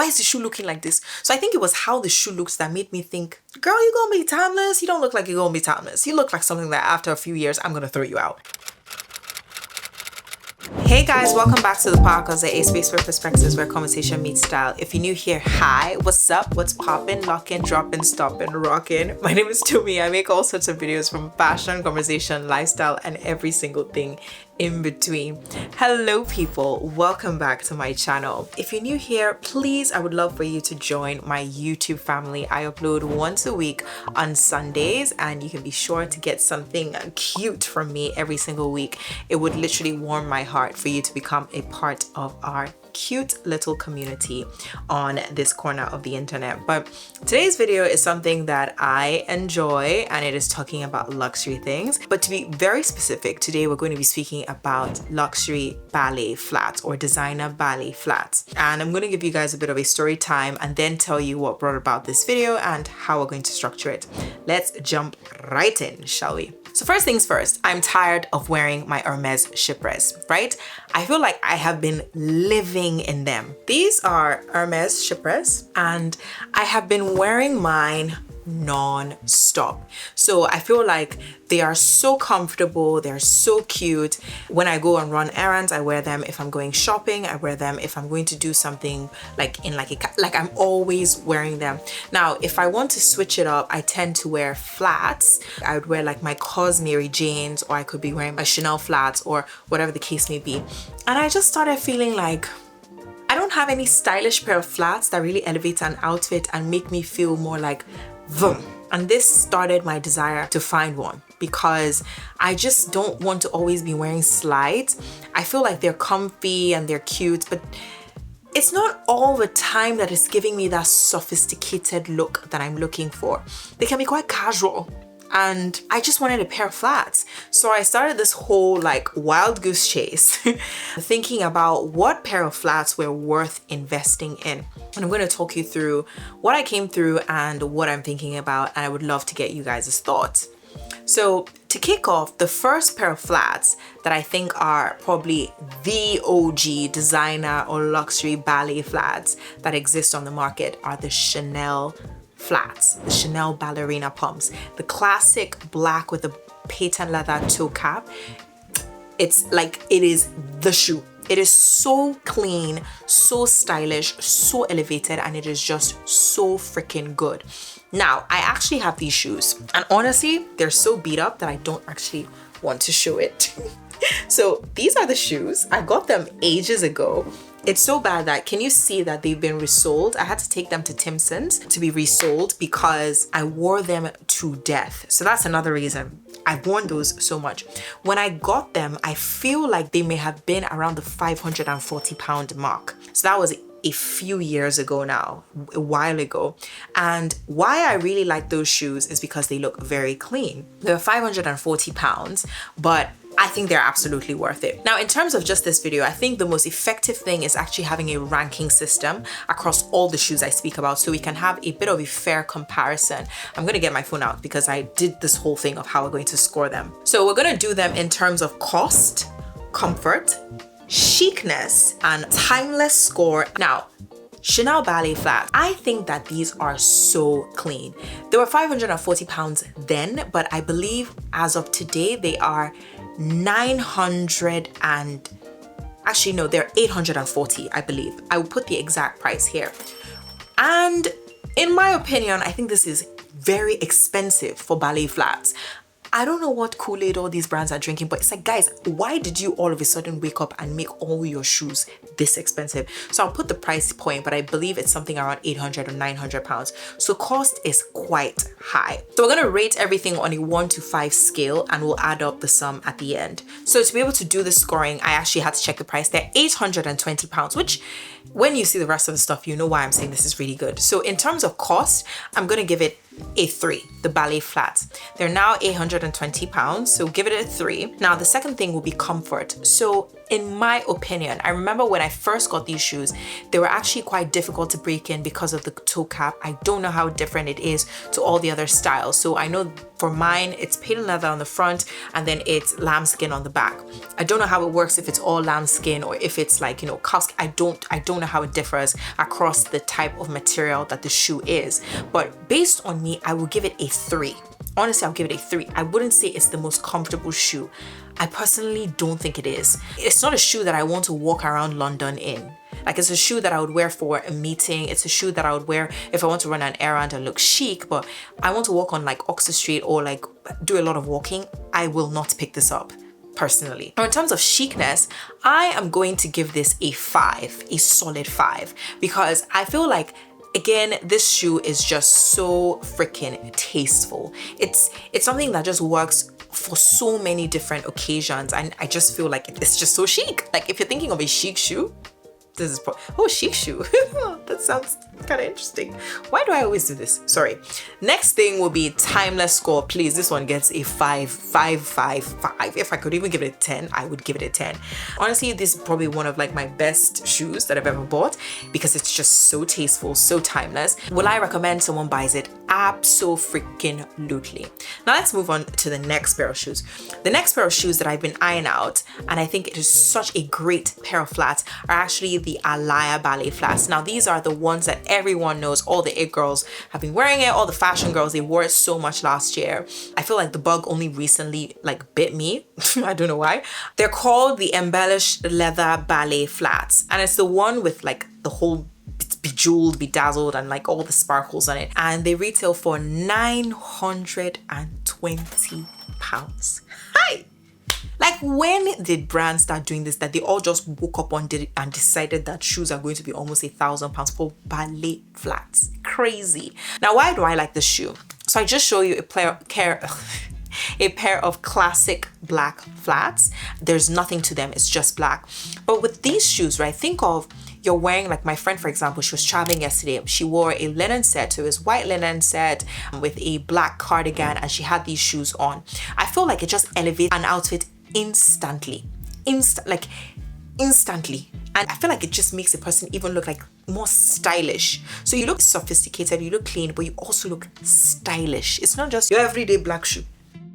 Why is the shoe looking like this? So I think it was how the shoe looks that made me think, girl, you gonna be timeless? You don't look like you're gonna be timeless. You look like something that after a few years, I'm gonna throw you out. Hey guys, welcome back to the podcast, a space for perspectives where conversation meets style. If you're new here, hi, what's up, what's poppin', lockin', droppin', stoppin', rockin'. My name is Tumi. I make all sorts of videos from fashion, conversation, lifestyle, and every single thing in between. Hello people, welcome back to my channel. If you're new here, please, I would love for you to join my YouTube family. I upload once a week on Sundays, and you can be sure to get something cute from me every single week. It would literally warm my heart for you to become a part of our cute little community on this corner of the internet. But today's video is something that I enjoy, and it is talking about luxury things. But to be very specific, today we're going to be speaking about luxury ballet flats or designer ballet flats. And I'm going to give you guys a bit of a story time and then tell you what brought about this video and how we're going to structure it. Let's jump right in, shall we? So first things first, I'm tired of wearing my Hermes chypres, right? I feel like I have been living in them. These are Hermes chypres, and I have been wearing mine non-stop. So I feel like they are so comfortable, they're so cute. When I go and run errands, I wear them. If I'm going shopping, I wear them. If I'm going to do something like I'm always wearing them. Now, if I want to switch it up, I tend to wear flats. I would wear like my COS Mary Janes, or I could be wearing my Chanel flats, or whatever the case may be. And I just started feeling like I don't have any stylish pair of flats that really elevate an outfit and make me feel more like vroom. And this started my desire to find one, because I just don't want to always be wearing slides. I feel like they're comfy and they're cute, but it's not all the time that it's giving me that sophisticated look that I'm looking for. They can be quite casual, and I just wanted a pair of flats. So I started this whole like wild goose chase thinking about what pair of flats were worth investing in. And I'm going to talk you through what I came through and what I'm thinking about, and I would love to get you guys' thoughts. So to kick off, the first pair of flats that I think are probably the OG designer or luxury ballet flats that exist on the market are the Chanel flats, the Chanel ballerina pumps, the classic black with the patent leather toe cap. It's like, it is the shoe. It is so clean, so stylish, so elevated, and it is just so freaking good. Now, I actually have these shoes, and honestly, they're so beat up that I don't actually want to show it. So these are the shoes. I got them ages ago. It's so bad that, can you see that they've been resold? I had to take them to Timpson's to be resold because I wore them to death. So that's another reason. I've worn those so much. When I got them, I feel like they may have been around the 540 pound mark. So that was a few years ago now, a while ago. And why I really like those shoes is because they look very clean. They're 540 pounds, but I think they're absolutely worth it. Now, in terms of just this video, I think the most effective thing is actually having a ranking system across all the shoes I speak about, so we can have a bit of a fair comparison. I'm going to get my phone out because I did this whole thing of how we're going to score them. So we're going to do them in terms of cost, comfort, chicness, and timeless score. Now, Chanel ballet flats, I think that these are so clean. They were 540 pounds then, but I believe as of today, they are 900 and actually no, they're 840, I believe. I will put the exact price here. And in my opinion, I think this is very expensive for ballet flats. I don't know what Kool-Aid all these brands are drinking, but it's like, guys, why did you all of a sudden wake up and make all your shoes this expensive? So I'll put the price point, but I believe it's something around 800 or 900 pounds. So cost is quite high. So we're going to rate everything on a 1 to 5 scale, and we'll add up the sum at the end. So to be able to do the scoring, I actually had to check the price. They're 820 pounds, which when you see the rest of the stuff, you know why I'm saying this is really good. So in terms of cost, I'm going to give it a 3, the ballet flats. They're now 820 pounds, so give it a 3. Now, the second thing will be comfort. So in my opinion, I remember when I first got these shoes, they were actually quite difficult to break in because of the toe cap. I don't know how different it is to all the other styles. So I know for mine, it's patent leather on the front and then it's lambskin on the back. I don't know how it works if it's all lambskin or if it's like, you know, cowskin. I don't know how it differs across the type of material that the shoe is. But based on me, I will give it a 3. Honestly, I'll give it a 3. I wouldn't say it's the most comfortable shoe. I personally don't think it is. It's not a shoe that I want to walk around London in. Like, it's a shoe that I would wear for a meeting. It's a shoe that I would wear if I want to run an errand and look chic, but I want to walk on like Oxford Street or like do a lot of walking. I will not pick this up personally. Now, in terms of chicness, I am going to give this a 5, a solid 5, because I feel like, again, this shoe is just so freaking tasteful. It's something that just works for so many different occasions, and I just feel like it's just so chic. Like, if you're thinking of a chic shoe, this is chic shoe. That sounds kind of interesting. Why do I always do this? Sorry. Next thing will be timeless score. Please, this one gets a 5. If I could even give it a 10, I would give it a 10. Honestly, this is probably one of like my best shoes that I've ever bought because it's just so tasteful, so timeless. Will I recommend someone buys it? Absolutely. Now let's move on to the next pair of shoes. The next pair of shoes that I've been eyeing out, and I think it is such a great pair of flats, are actually the Alaia ballet flats. Now these are the ones that everyone knows. All the it girls have been wearing it. All the fashion girls, they wore it so much last year. I feel like the bug only recently like bit me. I don't know why. They're called the embellished leather ballet flats, and it's the one with like the whole bejeweled, bedazzled, and like all the sparkles on it, and they retail for £920. Hi! Like, when did brands start doing this, that they all just woke up one day and decided that shoes are going to be almost £1,000 for ballet flats? Crazy. Now, why do I like this shoe? So I just show you a pair of classic black flats. There's nothing to them, it's just black. But with these shoes, right, think of you're wearing, like my friend, for example, she was traveling yesterday. She wore a linen set, so it was white linen set with a black cardigan, and she had these shoes on. I feel like it just elevates an outfit instantly. Instantly. And I feel like it just makes a person even look like more stylish. So you look sophisticated, you look clean, but you also look stylish. It's not just your everyday black shoe.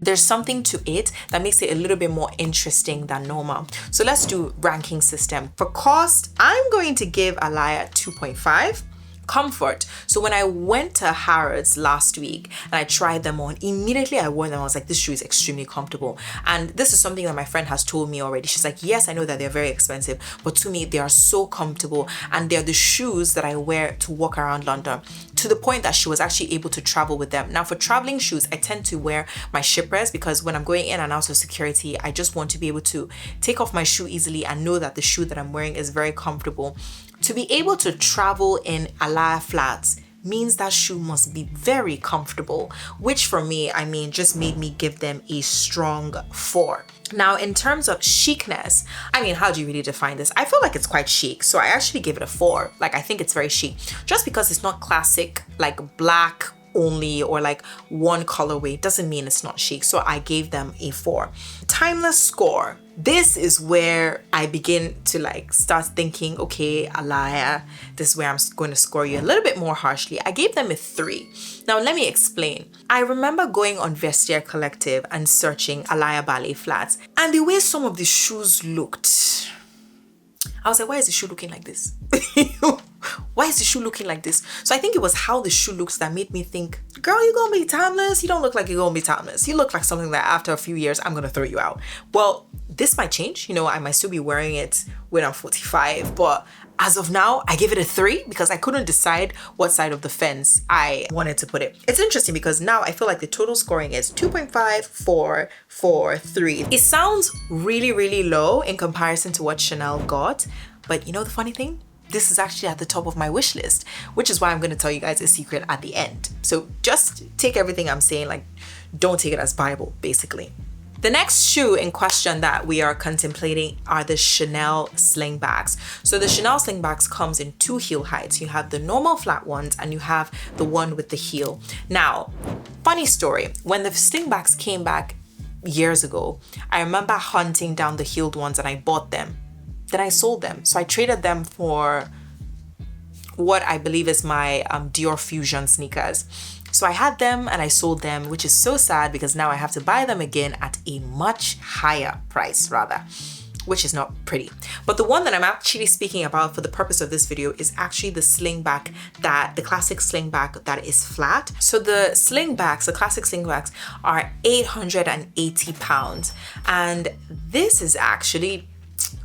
There's something to it that makes it a little bit more interesting than normal. So let's do ranking system. For cost, I'm going to give Alaia 2.5. Comfort. So when I went to Harrods last week and I tried them on, immediately I wore them. I was like, this shoe is extremely comfortable. And this is something that my friend has told me already. She's like, yes, I know that they're very expensive, but to me, they are so comfortable. And they're the shoes that I wear to walk around London, to the point that she was actually able to travel with them. Now, for traveling shoes, I tend to wear my shippers because when I'm going in and out of security, I just want to be able to take off my shoe easily and know that the shoe that I'm wearing is very comfortable. To be able to travel in Alaia flats means that shoe must be very comfortable, which for me, I mean, just made me give them a strong 4. Now, in terms of chicness, I mean, how do you really define this? I feel like it's quite chic, so I actually give it a 4. Like, I think it's very chic, just because it's not classic, like black only or like one colorway doesn't mean it's not chic. So I gave them a 4. Timeless score. This is where I begin to like start thinking, okay, Alaia, this is where I'm going to score you a little bit more harshly. I gave them a 3. Now, let me explain. I remember going on Vestiaire Collective and searching Alaia ballet flats, and the way some of the shoes looked, I was like, why is the shoe looking like this? Why is the shoe looking like this? So I think it was how the shoe looks that made me think, girl, you're gonna be timeless. You don't look like you're gonna be timeless. You look like something that after a few years, I'm gonna throw you out. Well, this might change. You know, I might still be wearing it when I'm 45, but as of now, I give it a 3 because I couldn't decide what side of the fence I wanted to put it. It's interesting because now I feel like the total scoring is 2.5, 4, 4, 3. It sounds really, really low in comparison to what Chanel got, but you know the funny thing? This is actually at the top of my wish list, which is why I'm going to tell you guys a secret at the end. So just take everything I'm saying, like, don't take it as Bible, basically. The next shoe in question that we are contemplating are the Chanel slingbacks. So the Chanel slingbacks comes in 2 heel heights. You have the normal flat ones and you have the one with the heel. Now, funny story, when the slingbacks came back years ago, I remember hunting down the heeled ones and I bought them then I sold them. So I traded them for what I believe is my Dior Fusion sneakers. So I had them and I sold them, which is so sad because now I have to buy them again at a much higher price rather, which is not pretty. But the one that I'm actually speaking about for the purpose of this video is actually the slingback, the classic slingback that is flat. So the slingbacks, the classic slingbacks are 880 pounds. And this is actually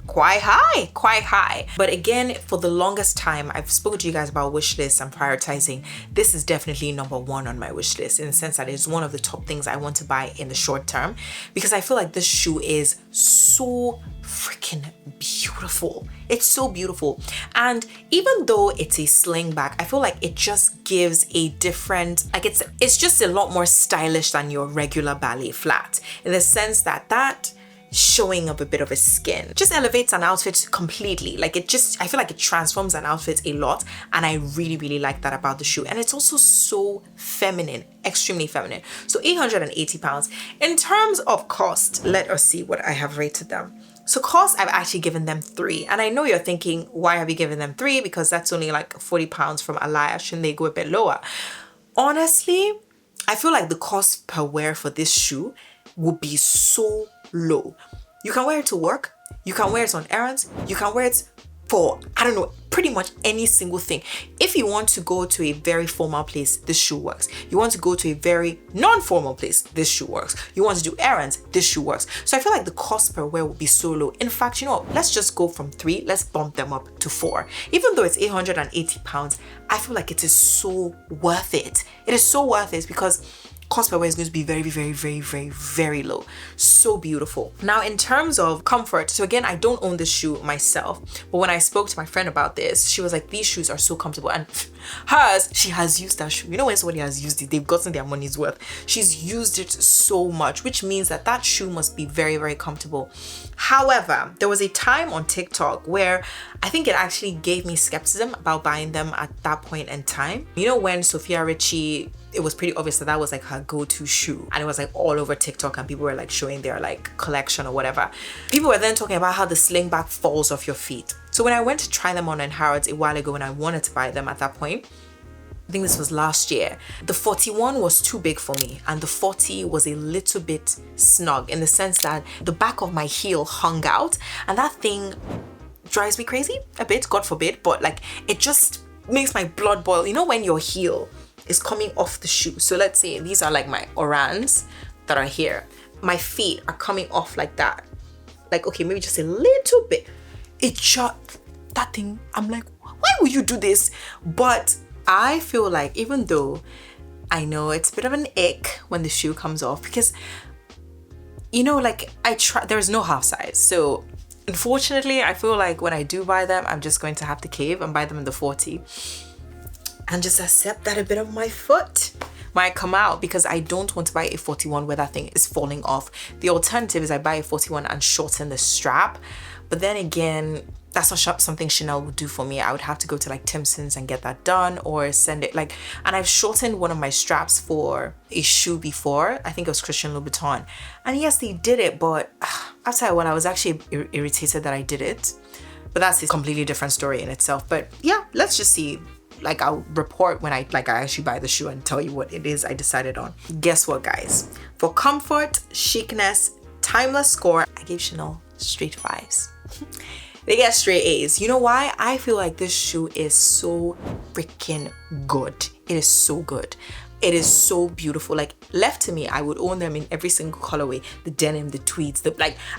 quite high. But again, for the longest time, I've spoken to you guys about wish lists and prioritizing. This is definitely number one on my wish list in the sense that it's one of the top things I want to buy in the short term because I feel like this shoe is so freaking beautiful. It's so beautiful. And even though it's a slingback, I feel like it just gives a different, like it's just a lot more stylish than your regular ballet flat in the sense that showing up a bit of a skin just elevates an outfit completely. Like I feel like it transforms an outfit a lot, and I really like that about the shoe. And it's also so feminine, extremely feminine. So 880 pounds. In terms of cost, let us see what I have rated them. So cost, I've actually given them 3. And I know you're thinking, why have you given them 3? Because that's only like 40 pounds from Alaia. Shouldn't they go a bit lower? Honestly, I feel like the cost per wear for this shoe would be so low. You can wear it to work, you can wear it on errands, you can wear it for, I don't know, pretty much any single thing. If you want to go to a very formal place, this shoe works. You want to go to a very non-formal place, this shoe works. You want to do errands, this shoe works. So I feel like the cost per wear would be so low. In fact, you know what? Let's just go from 3, let's bump them up to 4. Even though it's 880 pounds, I feel like it is so worth it. It is so worth it because cost per wear is going to be very low. So beautiful. Now, in terms of comfort, so again, I don't own this shoe myself, but when I spoke to my friend about this, she was like, these shoes are so comfortable. And hers, she has used that shoe. You know, when somebody has used it, they've gotten their money's worth. She's used it so much, which means that shoe must be very comfortable. However, there was a time on TikTok where I think it actually gave me skepticism about buying them at that point in time. You know, when Sophia Richie, it was pretty obvious that was like her go-to shoe, and it was like all over TikTok and people were like showing their like collection or whatever. People were then talking about how the slingback falls off your feet. So when I went to try them on in Harrods a while ago and I wanted to buy them at that point, I think this was last year, the 41 was too big for me and the 40 was a little bit snug in the sense that the back of my heel hung out, and that thing drives me crazy a bit, God forbid, but like it just makes my blood boil. You know, when your heel is coming off the shoe, so let's say these are like my orans that are here, my feet are coming off like that, like okay, maybe just a little bit, it just, that thing, I'm like, why would you do this? But I feel like, even though I know it's a bit of an ick when the shoe comes off, because you know, like there's no half size, so unfortunately I feel like when I do buy them, I'm just going to have to cave and buy them in the 40 and just accept that a bit of my foot might come out, because I don't want to buy a 41 where that thing is falling off. The alternative is I buy a 41 and shorten the strap, but then again, that's not something Chanel would do for me. I would have to go to like Timpson's and get that done, or send it like, and I've shortened one of my straps for a shoe before. I think it was Christian Louboutin, and yes, they did it, but after a while I was actually irritated that I did it. But that's a completely different story in itself. But yeah, let's just see. Like, I'll report when I actually buy the shoe and tell you what it is I decided on. Guess what, guys? For comfort, chicness, timeless score, I gave Chanel straight 5s. They get straight A's. You know why? I feel like this shoe is so freaking good. It is so good. It is so beautiful. Like, left to me, I would own them in every single colorway. The denim, the tweeds,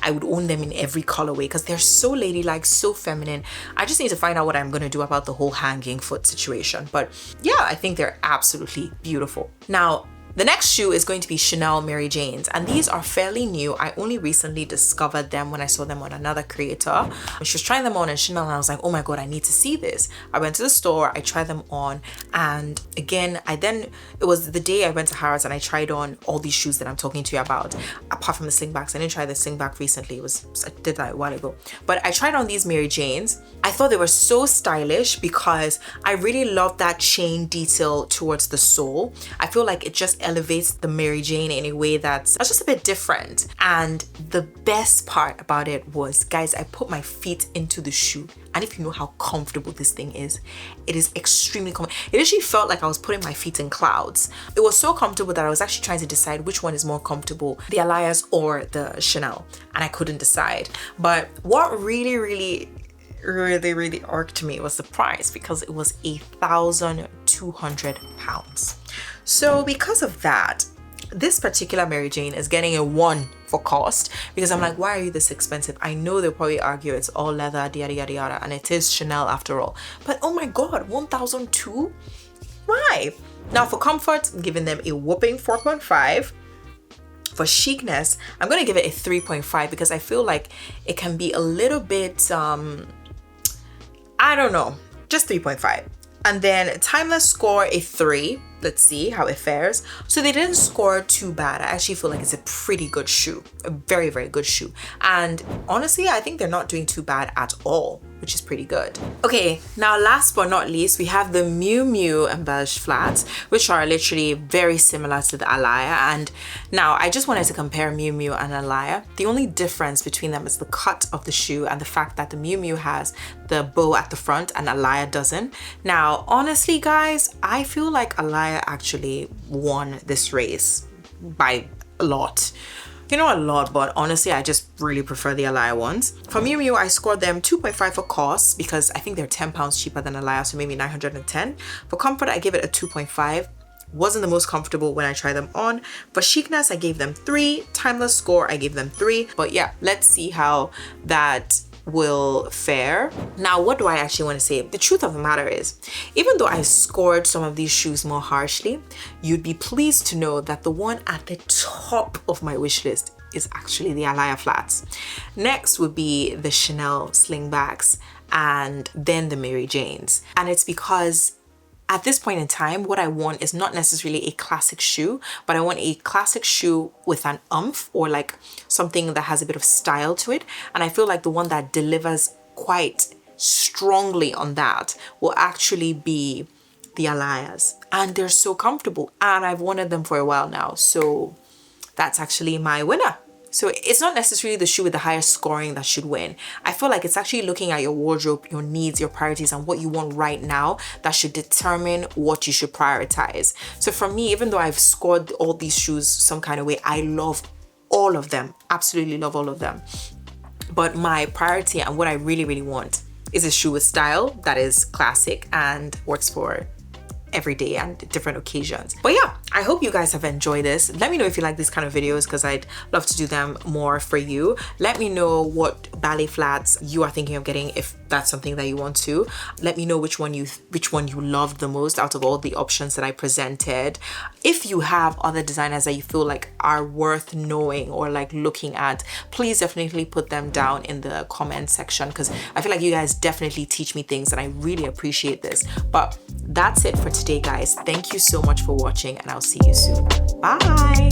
I would own them in every colorway because they're so ladylike, so feminine. I just need to find out what I'm gonna do about the whole hanging foot situation. But yeah, I think they're absolutely beautiful. Now, the next shoe is going to be Chanel Mary Jane's, and these are fairly new. I only recently discovered them when I saw them on another creator. She was trying them on in Chanel and I was like, oh my God, I need to see this. I went to the store, I tried them on, and again, it was the day I went to Harrods and I tried on all these shoes that I'm talking to you about, apart from the slingbacks. I didn't try the slingback recently. I did that a while ago. But I tried on these Mary Jane's. I thought they were so stylish because I really love that chain detail towards the sole. I feel like it just elevates the Mary Jane in a way that's just a bit different. And the best part about it was, guys, I put my feet into the shoe, and if you know how comfortable this thing is, it is extremely comfortable. It actually felt like I was putting my feet in clouds. It was so comfortable that I was actually trying to decide which one is more comfortable, the Alaia's or the Chanel, and I couldn't decide. But what really irked me was the price, because it was £1,200. So because of that, this particular Mary Jane is getting a 1 for cost, because I'm like, why are you this expensive? I know they'll probably argue it's all leather, yada yada yada, and it is Chanel after all. But oh my god, 1,200? Why? Now for comfort, I'm giving them a whopping 4.5. For chicness, I'm gonna give it a 3.5, because I feel like it can be a little bit I don't know, just 3.5. And then timeless score a 3. Let's see how it fares. So they didn't score too bad. I actually feel like it's a pretty good shoe, a very good shoe. And honestly, I think they're not doing too bad at all, which is pretty good. Okay, now last but not least, we have the Miu Miu embellished flats, which are literally very similar to the Alaia. And now I just wanted to compare Miu Miu and Alaia. The only difference between them is the cut of the shoe and the fact that the Miu Miu has the bow at the front and Alaia doesn't. Now, honestly, guys, I feel like Alaia actually won this race by a lot. You know, a lot, but honestly, I just really prefer the Alaia ones. For Miu Miu, I scored them 2.5 for cost, because I think they're £10 cheaper than Alaia, so maybe 910. For comfort, I give it a 2.5. Wasn't the most comfortable when I tried them on. For chicness, I gave them 3. Timeless score, I gave them 3. But yeah, let's see how that will fare. Now, what do I actually want to say? The truth of the matter is, even though I scored some of these shoes more harshly, you'd be pleased to know that the one at the top of my wish list is actually the Alaia flats. Next would be the Chanel slingbacks, and then the Mary Janes. And it's because at this point in time, what I want is not necessarily a classic shoe, but I want a classic shoe with an oomph, or like something that has a bit of style to it. And I feel like the one that delivers quite strongly on that will actually be the Alaias. And they're so comfortable, and I've wanted them for a while now. So that's actually my winner. So it's not necessarily the shoe with the highest scoring that should win. I feel like it's actually looking at your wardrobe, your needs, your priorities, and what you want right now that should determine what you should prioritize. So for me, even though I've scored all these shoes some kind of way, I love all of them, absolutely love all of them. But my priority and what I really want is a shoe with style that is classic and works for every day and different occasions. But yeah, I hope you guys have enjoyed this. Let me know if you like these kind of videos, because I'd love to do them more for you. Let me know what ballet flats you are thinking of getting, if that's something that you want to. Let me know which one you loved the most out of all the options that I presented. If you have other designers that you feel like are worth knowing or like looking at, please definitely put them down in the comment section, because I feel like you guys definitely teach me things and I really appreciate this. But that's it for today, guys. Thank you so much for watching, and I'll see you soon. Bye.